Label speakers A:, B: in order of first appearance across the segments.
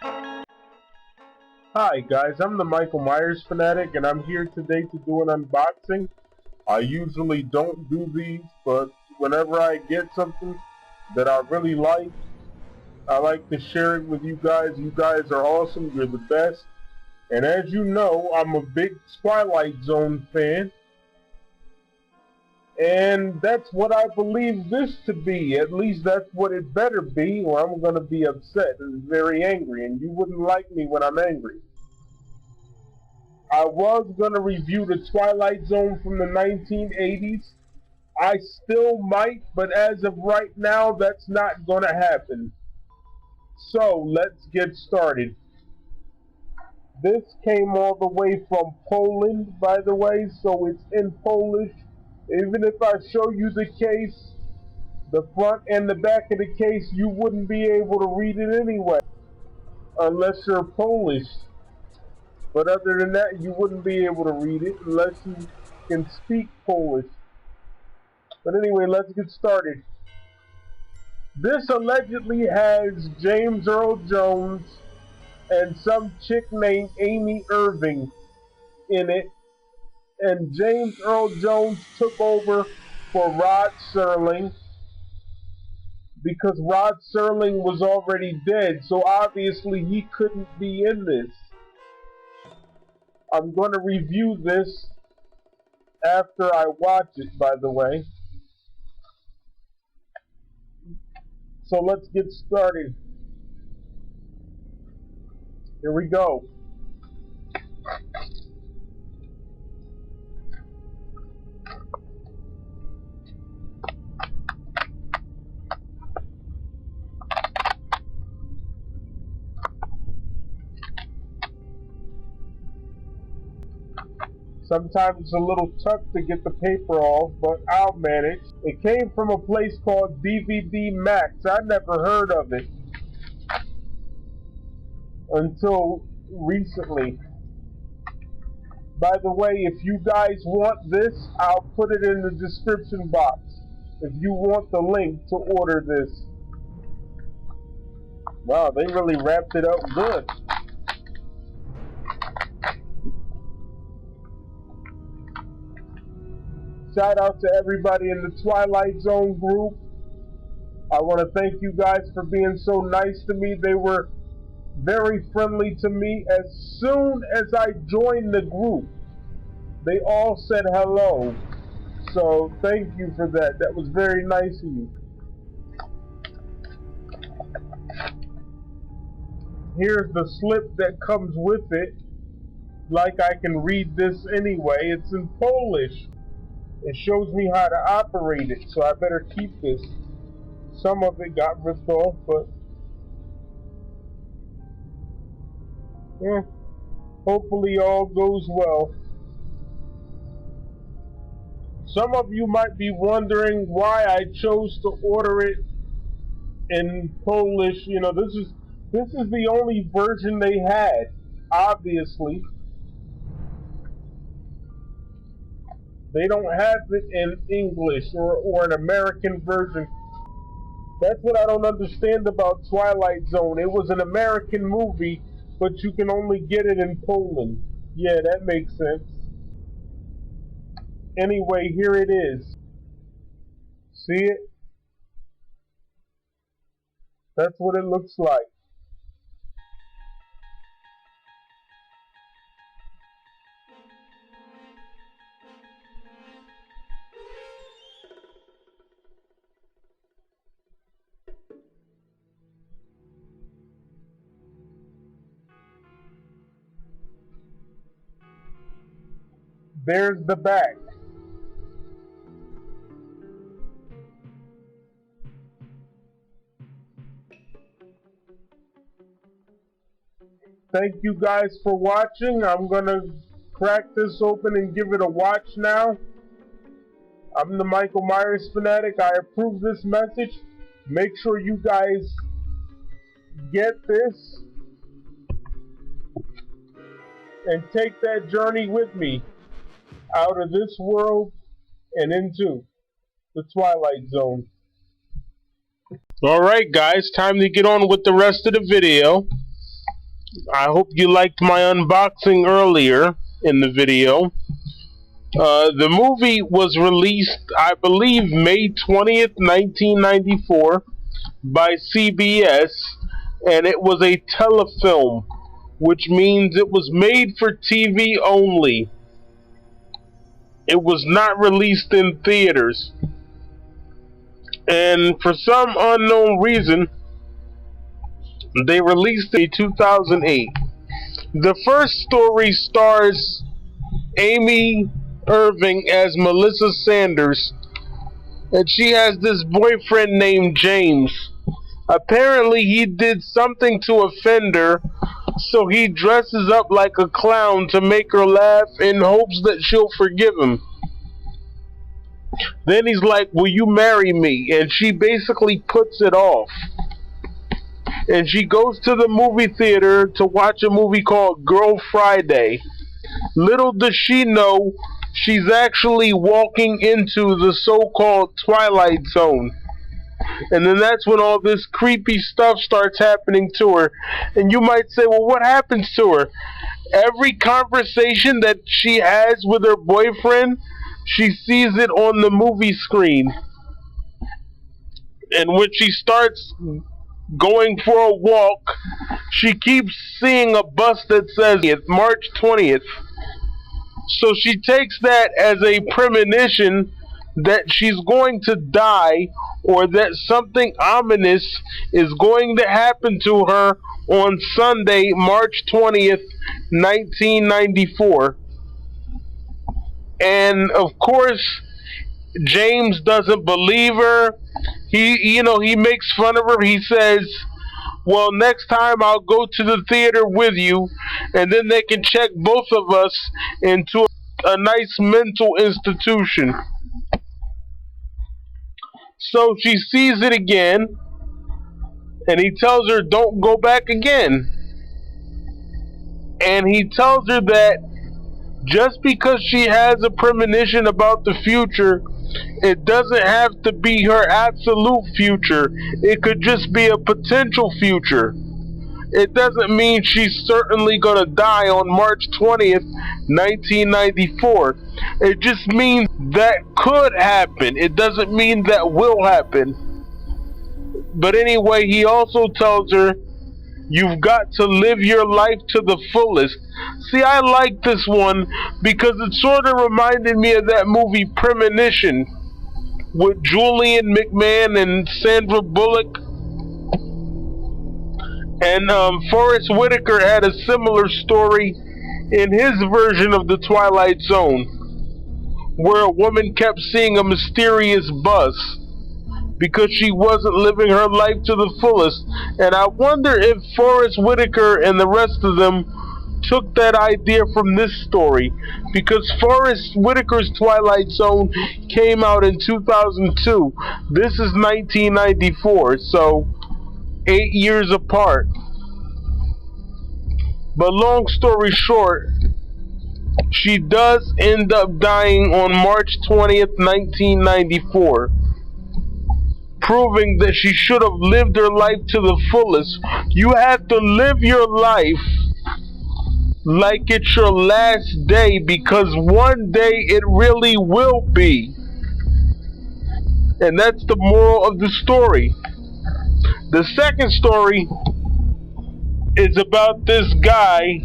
A: Hi guys, I'm the Michael Myers fanatic and I'm here today to do an unboxing. I usually don't do these, but whenever I get something that I really like, I like to share it with you guys. You guys are awesome, you're the best. And as you know, I'm a big Twilight Zone fan. And that's what I believe this to be. At least that's what it better be, or I'm going to be upset and very angry. And you wouldn't like me when I'm angry. I was going to review the Twilight Zone from the 1980s. I still might, but as of right now, that's not going to happen. So, let's get started. This came all the way from Poland, by the way, so it's in Polish. Even if I show you the case, the front and the back of the case, you wouldn't be able to read it anyway, unless you're Polish. But other than that, you wouldn't be able to read it unless you can speak Polish. But anyway, let's get started. This allegedly has James Earl Jones and some chick named Amy Irving in it. And James Earl Jones took over for Rod Serling because Rod Serling was already dead, so obviously he couldn't be in this. I'm going to review this after I watch it, by the way. So let's get started. Here we go. Sometimes it's a little tough to get the paper off, but I'll manage. It came from a place called DVD Max. I never heard of it until recently. By the way, if you guys want this, I'll put it in the description box if you want the link to order this. Wow, they really wrapped it up good. Shout out to everybody in the Twilight Zone group. I want to thank you guys for being so nice to me. They were very friendly to me. As soon as I joined the group, they all said hello. So thank you for that. That was very nice of you. Here's the slip that comes with it. Like I can read this anyway. It's in Polish. It shows me how to operate it, so I better keep this. Some of it got ripped off, but hopefully all goes well. Some of you might be wondering why I chose to order it in Polish. You know, this is the only version they had, obviously. They don't have it in English or an American version. That's what I don't understand about Twilight Zone. It was an American movie, but you can only get it in Poland. Yeah, that makes sense. Anyway, here it is. See it? That's what it looks like. There's the back. Thank you guys for watching. I'm going to crack this open and give it a watch now. I'm the Michael Myers fanatic. I approve this message. Make sure you guys get this and take that journey with me out of this world and into the Twilight Zone. Alright guys, time to get on with the rest of the video. I hope you liked my unboxing earlier in the video. The movie was released, I believe, May 20th, 1994 by CBS, and it was a telefilm, which means it was made for TV only. It was not released in theaters. And for some unknown reason, they released it in 2008. The first story stars Amy Irving as Melissa Sanders, and she has this boyfriend named James. Apparently he did something to offend her, so he dresses up like a clown to make her laugh in hopes that she'll forgive him. Then he's like, "Will you marry me?" And she basically puts it off. And she goes to the movie theater to watch a movie called Girl Friday. Little does she know, she's actually walking into the so-called Twilight Zone. And then that's when all this creepy stuff starts happening to her. And you might say, well, what happens to her? Every conversation that she has with her boyfriend, she sees it on the movie screen. And when she starts going for a walk, she keeps seeing a bus that says March 20th. So she takes that as a premonition that she's going to die, or that something ominous is going to happen to her on Sunday, March 20th, 1994. And of course, James doesn't believe her. He makes fun of her. He says, well, next time I'll go to the theater with you, and then they can check both of us into a nice mental institution. So she sees it again, and he tells her, don't go back again. And he tells her that just because she has a premonition about the future, it doesn't have to be her absolute future. It could just be a potential future. It doesn't mean she's certainly going to die on March 20th, 1994. It just means that could happen. It doesn't mean that will happen. But anyway, he also tells her, you've got to live your life to the fullest. See, I like this one because it sort of reminded me of that movie Premonition with Julian McMahon and Sandra Bullock. And Forrest Whitaker had a similar story in his version of the Twilight Zone, where a woman kept seeing a mysterious bus because she wasn't living her life to the fullest. And I wonder if Forrest Whitaker and the rest of them took that idea from this story, because Forrest Whitaker's Twilight Zone came out in 2002. This is 1994, so 8 years apart. But long story short, she does end up dying on March 20th, 1994, proving that she should have lived her life to the fullest. You have to live your life like it's your last day, because one day it really will be. And that's the moral of the story. The second story is about this guy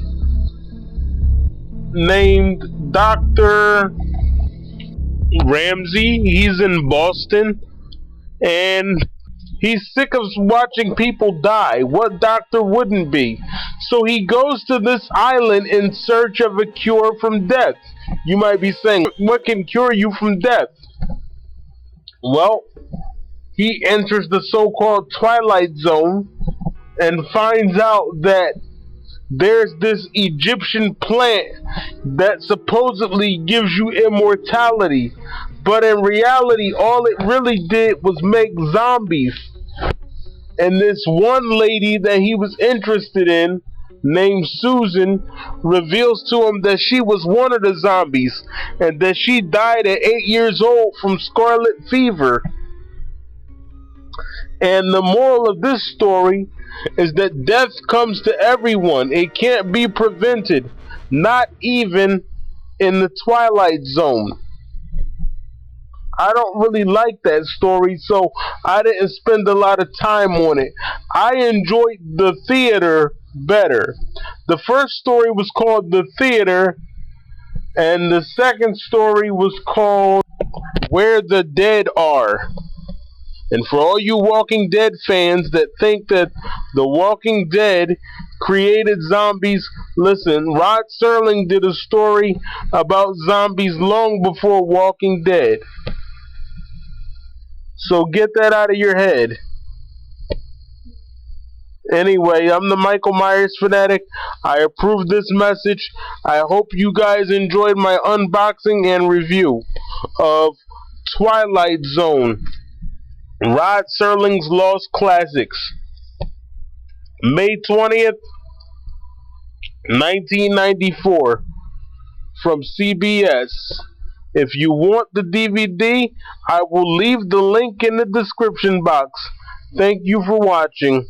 A: named Dr. Ramsey. He's in Boston, and he's sick of watching people die. What doctor wouldn't be? So he goes to this island in search of a cure from death. You might be saying, what can cure you from death? Well, he enters the so-called Twilight Zone and finds out that there's this Egyptian plant that supposedly gives you immortality. But in reality, all it really did was make zombies. And this one lady that he was interested in, named Susan, reveals to him that she was one of the zombies, and that she died at 8 years old from scarlet fever. And the moral of this story is that death comes to everyone. It can't be prevented, not even in the Twilight Zone. I don't really like that story, so I didn't spend a lot of time on it. I enjoyed the theater better. The first story was called The Theater, and the second story was called Where the Dead Are. And for all you Walking Dead fans that think that The Walking Dead created zombies, listen, Rod Serling did a story about zombies long before Walking Dead. So get that out of your head. Anyway, I'm the Michael Myers fanatic. I approve this message. I hope you guys enjoyed my unboxing and review of Twilight Zone, Rod Serling's Lost Classics, May 20th, 1994, from CBS. If you want the DVD, I will leave the link in the description box. Thank you for watching.